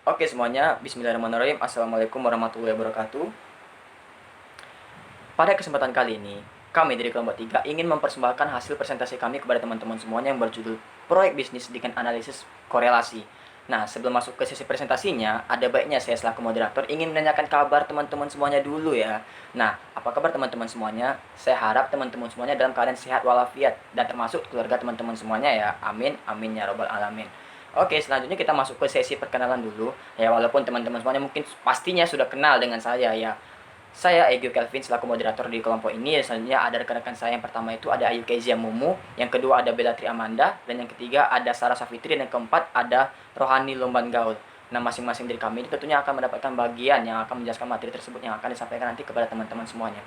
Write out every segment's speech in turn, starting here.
Oke semuanya, bismillahirrahmanirrahim. Assalamualaikum warahmatullahi wabarakatuh. Pada kesempatan kali ini, kami dari kelompok 3 ingin mempersembahkan hasil presentasi kami kepada teman-teman semuanya yang berjudul Proyek Bisnis dengan Analisis Korelasi. Nah, sebelum masuk ke sesi presentasinya, ada baiknya saya selaku moderator ingin menanyakan kabar teman-teman semuanya dulu ya. Nah, apa kabar teman-teman semuanya? Saya harap teman-teman semuanya dalam keadaan sehat walafiat dan termasuk keluarga teman-teman semuanya ya. Amin, amin ya robbal alamin. Oke, selanjutnya kita masuk ke sesi perkenalan dulu. Ya, walaupun teman-teman semuanya mungkin pastinya sudah kenal dengan saya ya. Saya Egyo Kelvin selaku moderator di kelompok ini. Selanjutnya ada rekan-rekan saya, yang pertama itu ada Ayu Kezia Mumu, yang kedua ada Belatri Amanda, dan yang ketiga ada Sarah Safitri, dan yang keempat ada Rohani Lomban Gaul. Nah, masing-masing dari kami tentunya akan mendapatkan bagian yang akan menjelaskan materi tersebut yang akan disampaikan nanti kepada teman-teman semuanya.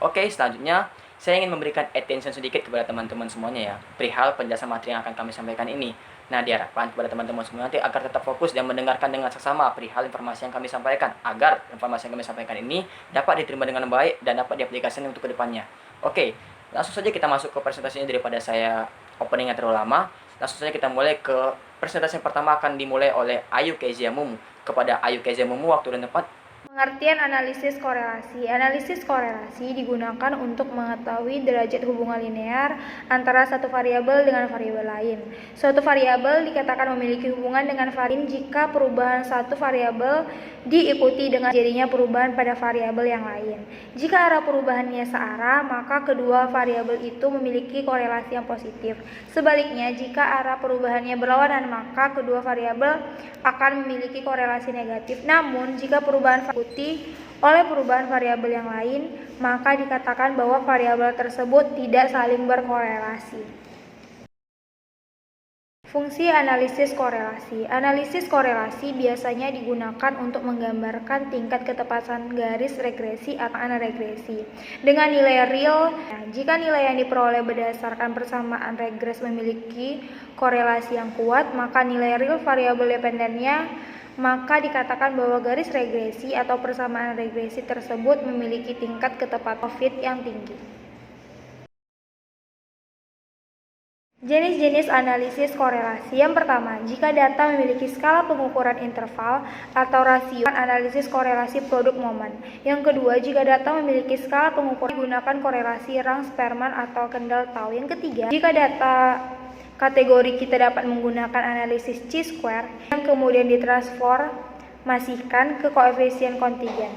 Oke, selanjutnya saya ingin memberikan attention sedikit kepada teman-teman semuanya ya, perihal penjelasan materi yang akan kami sampaikan ini. Nah, diharapkan kepada teman-teman semua nanti agar tetap fokus dan mendengarkan dengan seksama perihal informasi yang kami sampaikan, agar informasi yang kami sampaikan ini dapat diterima dengan baik dan dapat diaplikasikan untuk kedepannya. Oke, langsung saja kita masuk ke presentasinya daripada saya opening yang terlalu lama. Langsung saja kita mulai ke presentasi yang pertama, akan dimulai oleh Ayu Kezia Mumu. Kepada Ayu Kezia Mumu, waktu dan tempat. Pengertian analisis korelasi. Analisis korelasi digunakan untuk mengetahui derajat hubungan linear antara satu variabel dengan variabel lain. Suatu variabel dikatakan memiliki hubungan dengan variabel jika perubahan satu variabel diikuti dengan jadinya perubahan pada variabel yang lain. Jika arah perubahannya searah, maka kedua variabel itu memiliki korelasi yang positif. Sebaliknya, jika arah perubahannya berlawanan, maka kedua variabel akan memiliki korelasi negatif. Namun, jika perubahan oleh perubahan variabel yang lain, maka dikatakan bahwa variabel tersebut tidak saling berkorelasi. Fungsi analisis korelasi. Analisis korelasi biasanya digunakan untuk menggambarkan tingkat ketepatan garis regresi atau anregresi dengan nilai real. Jika nilai yang diperoleh berdasarkan persamaan regres memiliki korelasi yang kuat, maka nilai real variabel dependennya maka dikatakan bahwa garis regresi atau persamaan regresi tersebut memiliki tingkat ketepatan fit yang tinggi. Jenis-jenis analisis korelasi. Yang pertama, jika data memiliki skala pengukuran interval atau rasio, analisis korelasi produk momen. Yang kedua, jika data memiliki skala pengukuran, digunakan korelasi Rang-Sperman atau Kendall Tau. Yang ketiga, jika data kategori kita dapat menggunakan analisis chi-square yang kemudian ditransformasikan ke koefisien kontingen.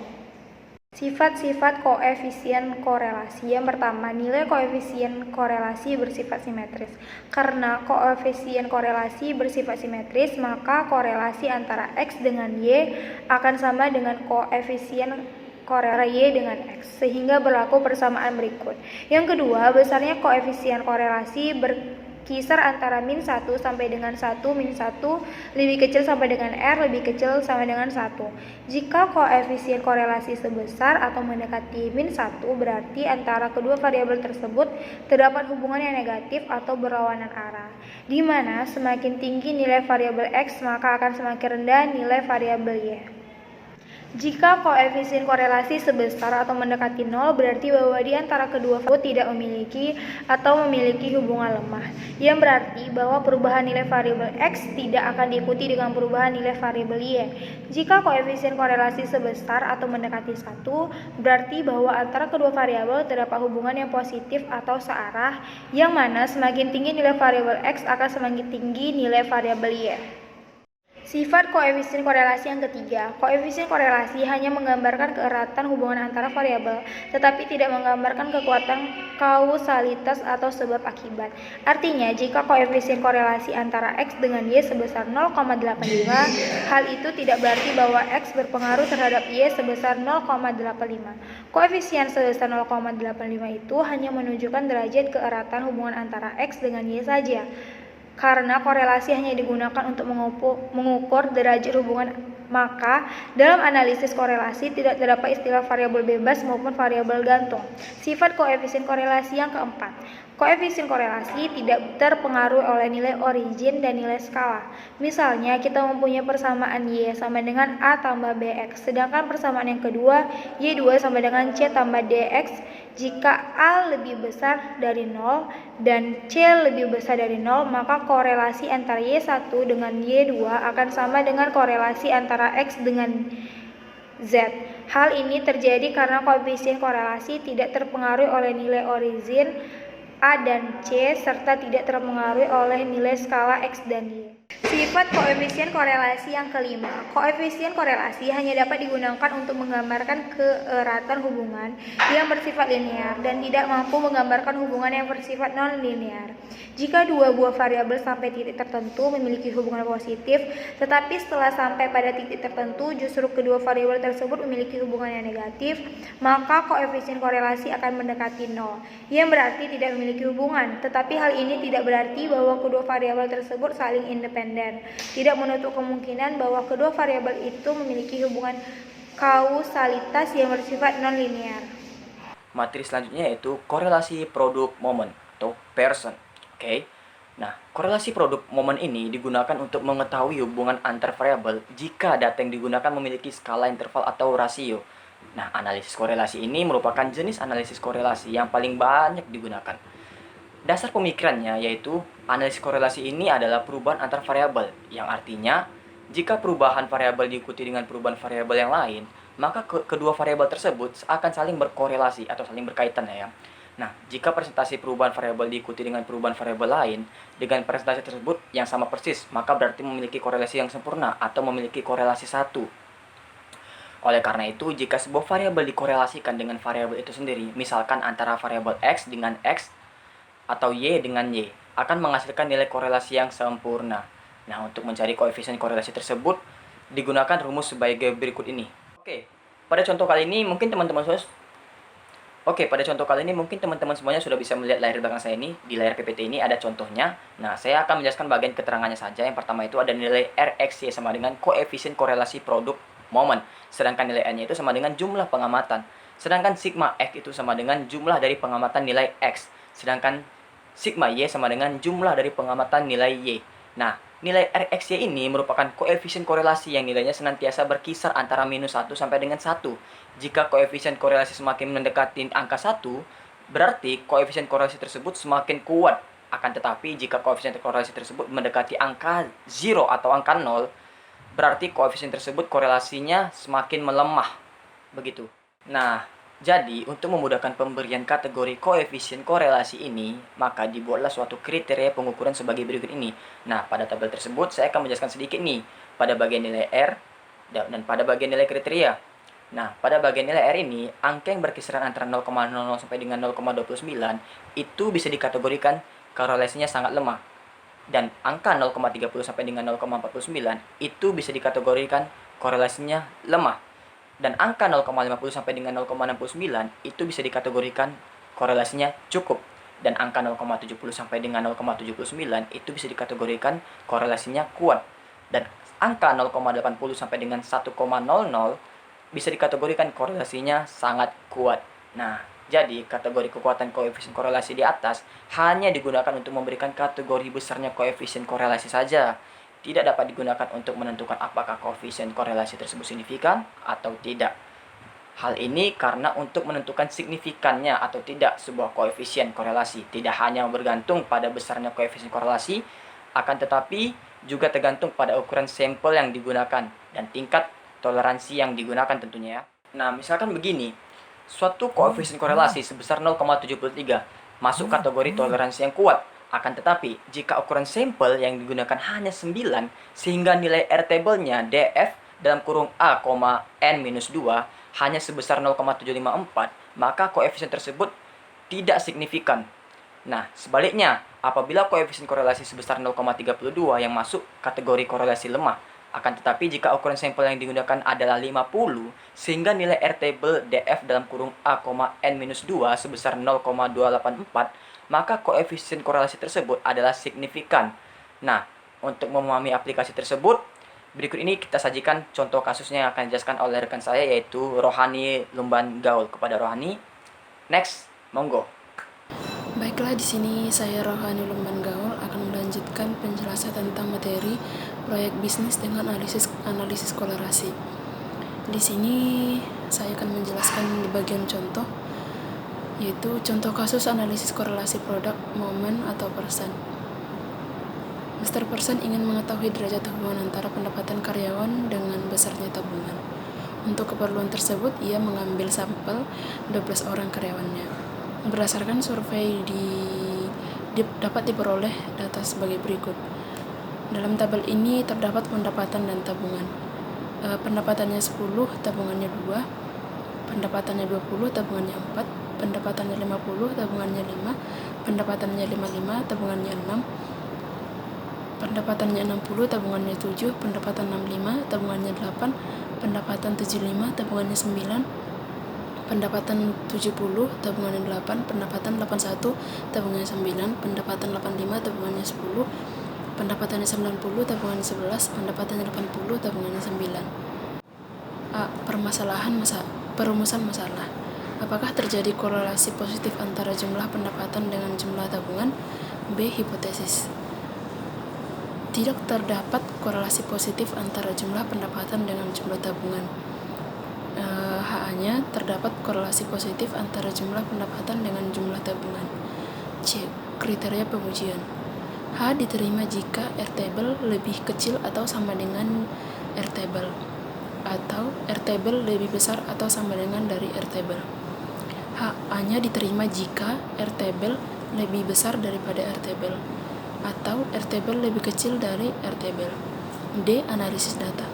Sifat-sifat koefisien korelasi. Yang pertama, nilai koefisien korelasi bersifat simetris. Karena koefisien korelasi bersifat simetris, maka korelasi antara X dengan Y akan sama dengan koefisien korelasi Y dengan X, sehingga berlaku persamaan berikut. Yang kedua, besarnya koefisien korelasi berkisar antara min 1 sampai dengan 1, min 1 lebih kecil sampai dengan R lebih kecil sama dengan 1. Jika koefisien korelasi sebesar atau mendekati min 1, berarti antara kedua variabel tersebut terdapat hubungan yang negatif atau berlawanan arah, di mana semakin tinggi nilai variabel X, maka akan semakin rendah nilai variabel Y. Jika koefisien korelasi sebesar atau mendekati 0, berarti bahwa di antara kedua variabel tidak memiliki atau memiliki hubungan lemah, yang berarti bahwa perubahan nilai variabel X tidak akan diikuti dengan perubahan nilai variabel Y. Jika koefisien korelasi sebesar atau mendekati 1, berarti bahwa antara kedua variabel terdapat hubungan yang positif atau searah, yang mana semakin tinggi nilai variabel X akan semakin tinggi nilai variabel Y. Sifat koefisien korelasi yang ketiga. Koefisien korelasi hanya menggambarkan keeratan hubungan antara variabel, tetapi tidak menggambarkan kekuatan kausalitas atau sebab akibat. Artinya, jika koefisien korelasi antara X dengan Y sebesar 0,85, hal itu tidak berarti bahwa X berpengaruh terhadap Y sebesar 0,85. Koefisien sebesar 0,85 itu hanya menunjukkan derajat keeratan hubungan antara X dengan Y saja. Karena korelasi hanya digunakan untuk mengukur derajat hubungan, maka dalam analisis korelasi tidak terdapat istilah variabel bebas maupun variabel gantung. Sifat koefisien korelasi yang keempat. Koefisien korelasi tidak terpengaruh oleh nilai origin dan nilai skala. Misalnya, kita mempunyai persamaan Y sama dengan A tambah BX, sedangkan persamaan yang kedua, Y2 sama dengan C tambah DX. Jika A lebih besar dari 0 dan C lebih besar dari 0, maka korelasi antara Y1 dengan Y2 akan sama dengan korelasi antara X dengan Z. Hal ini terjadi karena koefisien korelasi tidak terpengaruh oleh nilai origin A dan C serta tidak terpengaruh oleh nilai skala X dan Y. Sifat koefisien korelasi yang kelima. Koefisien korelasi hanya dapat digunakan untuk menggambarkan keeratan hubungan yang bersifat linear dan tidak mampu menggambarkan hubungan yang bersifat non-linear. Jika dua buah variabel sampai titik tertentu memiliki hubungan positif, tetapi setelah sampai pada titik tertentu justru kedua variabel tersebut memiliki hubungan yang negatif, maka koefisien korelasi akan mendekati 0, yang berarti tidak memiliki hubungan. Tetapi hal ini tidak berarti bahwa kedua variabel tersebut saling independen. Tidak menutup kemungkinan bahwa kedua variabel itu memiliki hubungan kausalitas yang bersifat non-linear. Materi selanjutnya yaitu korelasi produk momen atau Pearson. Oke. Nah, korelasi produk momen ini digunakan untuk mengetahui hubungan antar variabel jika data yang digunakan memiliki skala interval atau rasio. Nah, analisis korelasi ini merupakan jenis analisis korelasi yang paling banyak digunakan. Dasar pemikirannya yaitu analisis korelasi ini adalah perubahan antar variabel, yang artinya jika perubahan variabel diikuti dengan perubahan variabel yang lain, maka kedua variabel tersebut akan saling berkorelasi atau saling berkaitan ya. Nah, jika presentasi perubahan variabel diikuti dengan perubahan variabel lain dengan presentasi tersebut yang sama persis, maka berarti memiliki korelasi yang sempurna atau memiliki korelasi satu. Oleh karena itu, jika sebuah variabel dikorelasikan dengan variabel itu sendiri, misalkan antara variabel X dengan X atau Y dengan Y, akan menghasilkan nilai korelasi yang sempurna. Nah, untuk mencari koefisien korelasi tersebut, digunakan rumus sebagai berikut ini. Pada contoh kali ini mungkin teman-teman semuanya sudah bisa melihat layar belakang saya ini. Di layar PPT ini ada contohnya. Nah, saya akan menjelaskan bagian keterangannya saja. Yang pertama itu ada nilai RXY sama dengan koefisien korelasi produk momen. Sedangkan nilai N-nya itu sama dengan jumlah pengamatan. Sedangkan sigma X itu sama dengan jumlah dari pengamatan nilai X. Sedangkan sigma Y sama dengan jumlah dari pengamatan nilai Y. Nah, nilai RXY ini merupakan koefisien korelasi yang nilainya senantiasa berkisar antara -1 sampai dengan 1. Jika koefisien korelasi semakin mendekati angka 1, berarti koefisien korelasi tersebut semakin kuat. Akan tetapi, jika koefisien korelasi tersebut mendekati angka 0 atau angka 0, berarti koefisien tersebut korelasinya semakin melemah. Begitu. Nah, jadi, untuk memudahkan pemberian kategori koefisien korelasi ini, maka dibuatlah suatu kriteria pengukuran sebagai berikut ini. Nah, pada tabel tersebut saya akan menjelaskan sedikit nih, pada bagian nilai R dan pada bagian nilai kriteria. Nah, pada bagian nilai R ini, angka yang berkisaran antara 0,00 sampai dengan 0,29 itu bisa dikategorikan korelasinya sangat lemah. Dan angka 0,30 sampai dengan 0,49 itu bisa dikategorikan korelasinya lemah. Dan angka 0,50 sampai dengan 0,69 itu bisa dikategorikan korelasinya cukup. Dan angka 0,70 sampai dengan 0,79 itu bisa dikategorikan korelasinya kuat. Dan angka 0,80 sampai dengan 1,00 bisa dikategorikan korelasinya sangat kuat. Nah, jadi kategori kekuatan koefisien korelasi di atas hanya digunakan untuk memberikan kategori besarnya koefisien korelasi saja. Tidak dapat digunakan untuk menentukan apakah koefisien korelasi tersebut signifikan atau tidak. Hal ini karena untuk menentukan signifikannya atau tidak sebuah koefisien korelasi tidak hanya bergantung pada besarnya koefisien korelasi, akan tetapi juga tergantung pada ukuran sampel yang digunakan dan tingkat toleransi yang digunakan tentunya ya. Nah, misalkan begini, suatu koefisien korelasi sebesar 0,73 masuk kategori toleransi yang kuat. Akan tetapi, jika ukuran sampel yang digunakan hanya 9, sehingga nilai R-table-nya DF dalam kurung A, N-2 hanya sebesar 0,754, maka koefisien tersebut tidak signifikan. Nah, sebaliknya, apabila koefisien korelasi sebesar 0,32 yang masuk kategori korelasi lemah, akan tetapi jika ukuran sampel yang digunakan adalah 50, sehingga nilai R-table DF dalam kurung A, N-2 sebesar 0,284, maka koefisien korelasi tersebut adalah signifikan. Nah, untuk memahami aplikasi tersebut, berikut ini kita sajikan contoh kasusnya yang akan dijelaskan oleh rekan saya, yaitu Rohani Lumban Gaul. Kepada Rohani, next, monggo. Baiklah, di sini saya Rohani Lumban Gaul akan melanjutkan penjelasan tentang materi proyek bisnis dengan analisis kolerasi. Di sini saya akan menjelaskan di bagian contoh, yaitu contoh kasus analisis korelasi produk, momen, atau persen. Mr. Person ingin mengetahui derajat hubungan antara pendapatan karyawan dengan besarnya tabungan. Untuk keperluan tersebut, ia mengambil sampel 12 orang karyawannya. Berdasarkan survei dapat diperoleh data sebagai berikut. Dalam tabel ini terdapat pendapatan dan tabungan. Pendapatannya 10, tabungannya 2. Pendapatannya 20, tabungannya 4. Pendapatannya 50, tabungannya 5. Pendapatannya 55, tabungannya 6. Pendapatannya 60, tabungannya 7. Pendapatan 65, tabungannya 8. Pendapatan 75, tabungannya 9. Pendapatan 70, tabungannya 8. Pendapatan 81, tabungannya 9. Pendapatan 85, tabungannya 10. Pendapatannya 90, tabungannya 11. Pendapatannya 80, tabungannya 9. A. Perumusan masalah. Apakah terjadi korelasi positif antara jumlah pendapatan dengan jumlah tabungan? B. Hipotesis. Tidak terdapat korelasi positif antara jumlah pendapatan dengan jumlah tabungan. H-nya terdapat korelasi positif antara jumlah pendapatan dengan jumlah tabungan. C. Kriteria pengujian. H diterima jika R-table lebih kecil atau sama dengan R-table, atau R-table lebih besar atau sama dengan dari R-table. A-nya diterima jika R-table lebih besar daripada R-table, atau R-table lebih kecil dari R-table. D. Analisis data.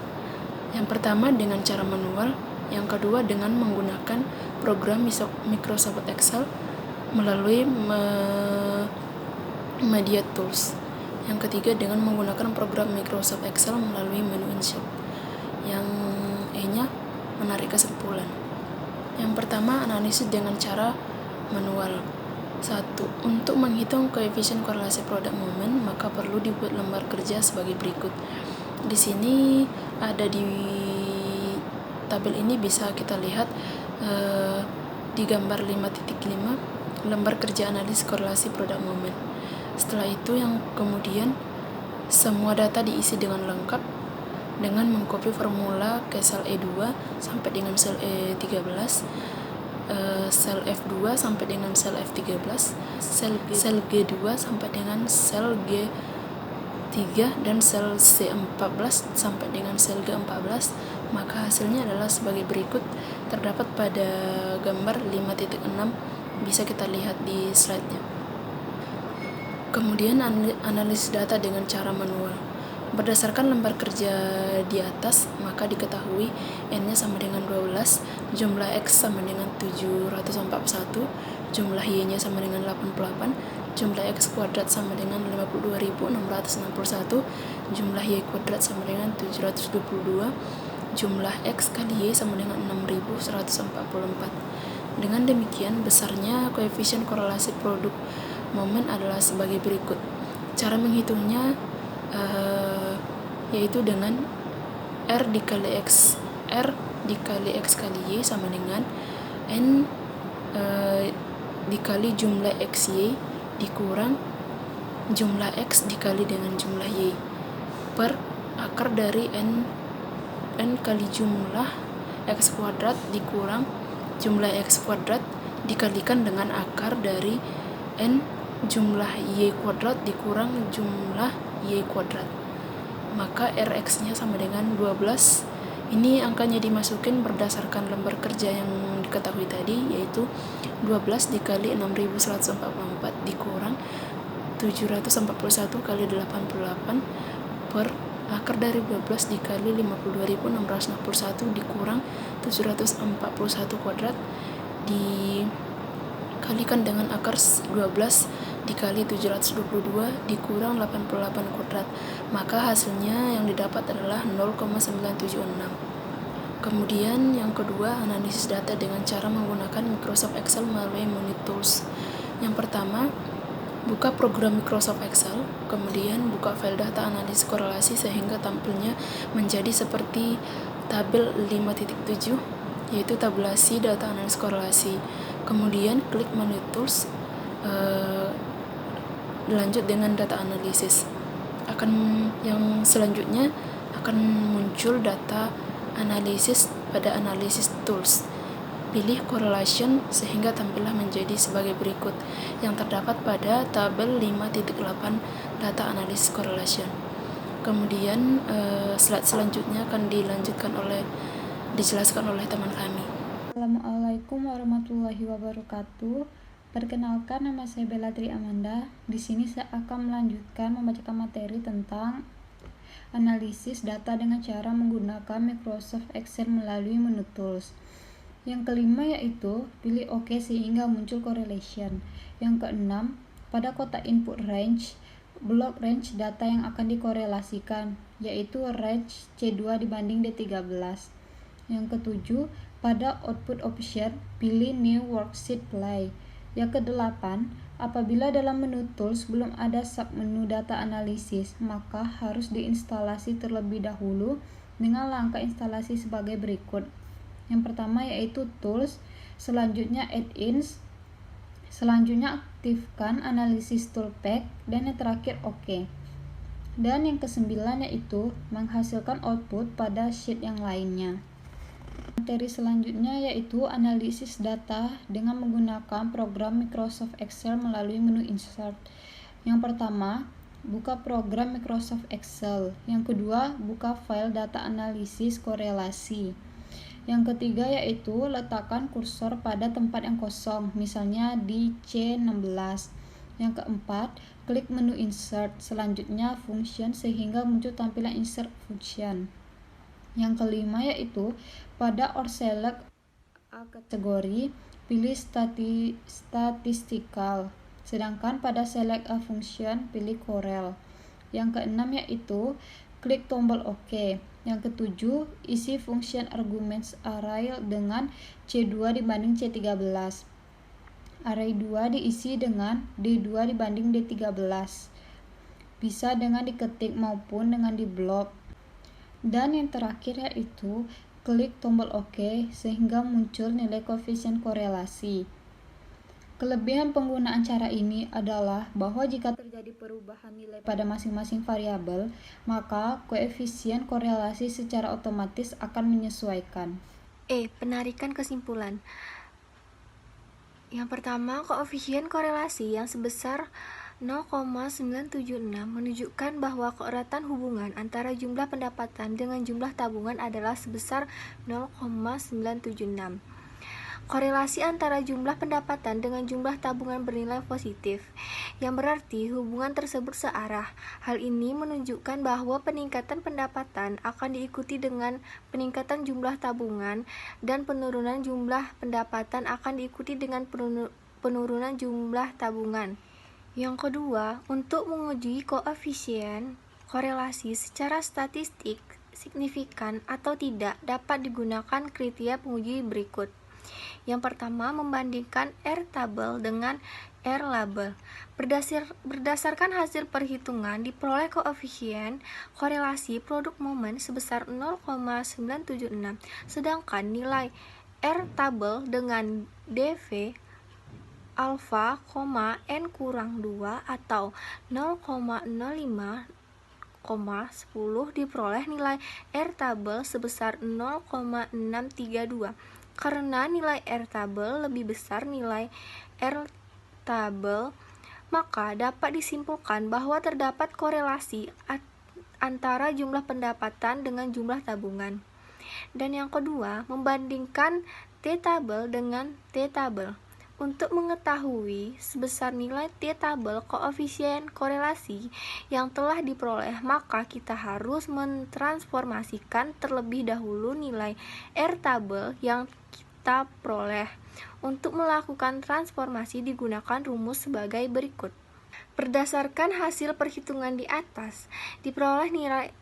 Yang pertama dengan cara manual, yang kedua dengan menggunakan program Microsoft Excel melalui Media Tools. Yang ketiga dengan menggunakan program Microsoft Excel melalui menu Insert. Yang E-nya menarik kesimpulan. Yang pertama, analisis dengan cara manual. 1. Untuk menghitung koefisien korelasi produk momen, maka perlu dibuat lembar kerja sebagai berikut. Di sini ada di tabel ini bisa kita lihat di gambar 5.5 lembar kerja analisis korelasi produk momen. Setelah itu yang kemudian semua data diisi dengan lengkap dengan mengcopy formula ke sel E2 sampai dengan sel E13, sel F2 sampai dengan sel F13, sel G2 sampai dengan sel G3 dan sel C14 sampai dengan sel G14. Maka hasilnya adalah sebagai berikut, terdapat pada gambar 5.6, bisa kita lihat di slide-nya. Kemudian analisis data dengan cara manual. Berdasarkan lembar kerja di atas, maka diketahui N-nya sama dengan 12, jumlah X sama dengan 741, jumlah Y-nya sama dengan 88, jumlah X kuadrat sama dengan 52.661, jumlah Y kuadrat sama dengan 722, jumlah X kali Y sama dengan 6.144. Dengan demikian, besarnya koefisien korelasi produk momen adalah sebagai berikut. Cara menghitungnya yaitu dengan R dikali X kali Y sama dengan N dikali jumlah XY dikurang jumlah X dikali dengan jumlah Y per akar dari N kali jumlah X kuadrat dikurang jumlah X kuadrat dikalikan dengan akar dari N jumlah Y kuadrat dikurang jumlah Y kuadrat. Maka Rx-nya sama dengan 12. Ini angkanya dimasukin berdasarkan lembar kerja yang diketahui tadi, yaitu 12 dikali 6.144 dikurang 741 kali 88 per akar dari 12 dikali 52.661 dikurang 741 kuadrat dikalikan dengan akar 12 dikali 722 dikurang 88 kuadrat. Maka hasilnya yang didapat adalah 0,976. Kemudian yang kedua, analisis data dengan cara menggunakan Microsoft Excel melalui Menu Tools. Yang pertama, buka program Microsoft Excel, kemudian buka file data analisis korelasi sehingga tampilnya menjadi seperti tabel 5.7, yaitu tabulasi data analisis korelasi. Kemudian klik Menu Tools, Lanjut dengan data analisis. Yang selanjutnya akan muncul data analisis pada analisis tools. Pilih correlation sehingga tampillah menjadi sebagai berikut yang terdapat pada tabel 5.8 data analisis correlation. Kemudian slide selanjutnya akan dijelaskan oleh teman kami. Assalamualaikum warahmatullahi wabarakatuh. Perkenalkan, nama saya Bellatri Amanda. Di sini saya akan melanjutkan membacakan materi tentang analisis data dengan cara menggunakan Microsoft Excel melalui menu tools. Yang kelima yaitu pilih OK sehingga muncul correlation. Yang keenam, pada kotak input range, blok range data yang akan dikorelasikan, yaitu range C2 dibanding D13. Yang ketujuh, pada output option, pilih New Worksheet Play. Yang kedelapan, apabila dalam menu tools belum ada submenu data analisis, maka harus diinstalasi terlebih dahulu dengan langkah instalasi sebagai berikut. Yang pertama yaitu tools, selanjutnya add-ins, selanjutnya aktifkan analisis tool pack, dan yang terakhir OK. Dan yang kesembilan yaitu menghasilkan output pada sheet yang lainnya. Materi selanjutnya yaitu analisis data dengan menggunakan program Microsoft Excel melalui menu Insert. Yang pertama, buka program Microsoft Excel. Yang kedua, buka file data analisis korelasi. Yang ketiga yaitu letakkan kursor pada tempat yang kosong, misalnya di C16. Yang keempat, klik menu Insert, selanjutnya Function sehingga muncul tampilan Insert Function. Yang kelima yaitu pada or select a kategori, pilih statistical, sedangkan pada select a function pilih Corel. Yang keenam yaitu klik tombol OK. Yang ketujuh, isi function arguments array dengan C2 dibanding C13. Array 2 diisi dengan D2 dibanding D13. Bisa dengan diketik maupun dengan diblok. Dan yang terakhir yaitu klik tombol OK sehingga muncul nilai koefisien korelasi. Kelebihan penggunaan cara ini adalah bahwa jika terjadi perubahan nilai pada masing-masing variabel, maka koefisien korelasi secara otomatis akan menyesuaikan. Penarikan kesimpulan. Yang pertama, koefisien korelasi yang sebesar 0,976 menunjukkan bahwa keeratan hubungan antara jumlah pendapatan dengan jumlah tabungan adalah sebesar 0,976. Korelasi antara jumlah pendapatan dengan jumlah tabungan bernilai positif, yang berarti hubungan tersebut searah. Hal ini menunjukkan bahwa peningkatan pendapatan akan diikuti dengan peningkatan jumlah tabungan dan penurunan jumlah pendapatan akan diikuti dengan penurunan jumlah tabungan. Yang kedua, untuk menguji koefisien korelasi secara statistik signifikan atau tidak dapat digunakan kriteria penguji berikut. Yang pertama, membandingkan R-tabel dengan R-label. Berdasarkan hasil perhitungan, diperoleh koefisien korelasi produk momen sebesar 0,976, sedangkan nilai R-tabel dengan DV alfa, n kurang 2 atau 0,05, 10 diperoleh nilai R-tabel sebesar 0,632. Karena nilai R-tabel lebih besar nilai R-tabel, maka dapat disimpulkan bahwa terdapat korelasi antara jumlah pendapatan dengan jumlah tabungan. Dan yang kedua, membandingkan T-tabel dengan T-tabel. Untuk mengetahui sebesar nilai T-tabel koefisien korelasi yang telah diperoleh, maka kita harus mentransformasikan terlebih dahulu nilai R-tabel yang kita peroleh. Untuk melakukan transformasi digunakan rumus sebagai berikut. Berdasarkan hasil perhitungan di atas, diperoleh nilai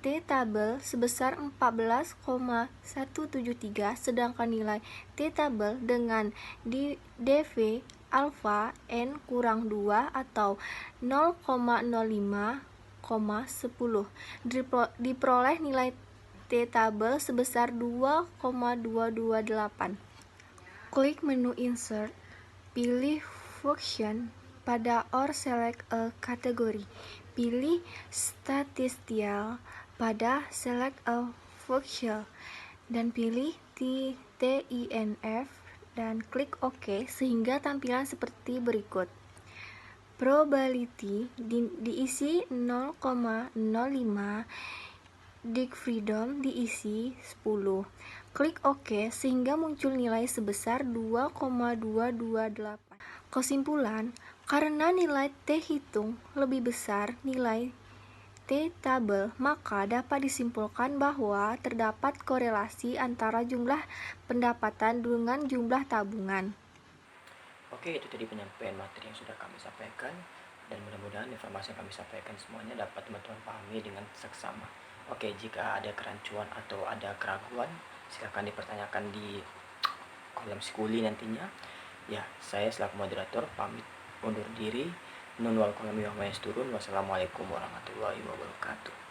T-tabel sebesar 14,173, sedangkan nilai T-tabel dengan DV alfa n kurang 2 atau 0,05, 10 diperoleh nilai T-tabel sebesar 2,228. Klik menu Insert, pilih function pada or select a category. Pilih statistical pada select a function dan pilih TINF dan klik OK sehingga tampilan seperti berikut. Probability diisi 0,05, Freedom diisi 10. Klik OK sehingga muncul nilai sebesar 2,228. Kesimpulan, karena nilai T hitung lebih besar nilai T tabel, maka dapat disimpulkan bahwa terdapat korelasi antara jumlah pendapatan dengan jumlah tabungan. Oke, itu tadi penyampaian materi yang sudah kami sampaikan, dan mudah-mudahan informasi yang kami sampaikan semuanya dapat teman-teman pahami dengan seksama. Oke, jika ada kerancuan atau ada keraguan, silakan dipertanyakan di kolom skuli nantinya. Ya, saya selaku moderator pamit undur diri. Nun wal qalam wa ma yasturun. Wassalamualaikum warahmatullahi wabarakatuh.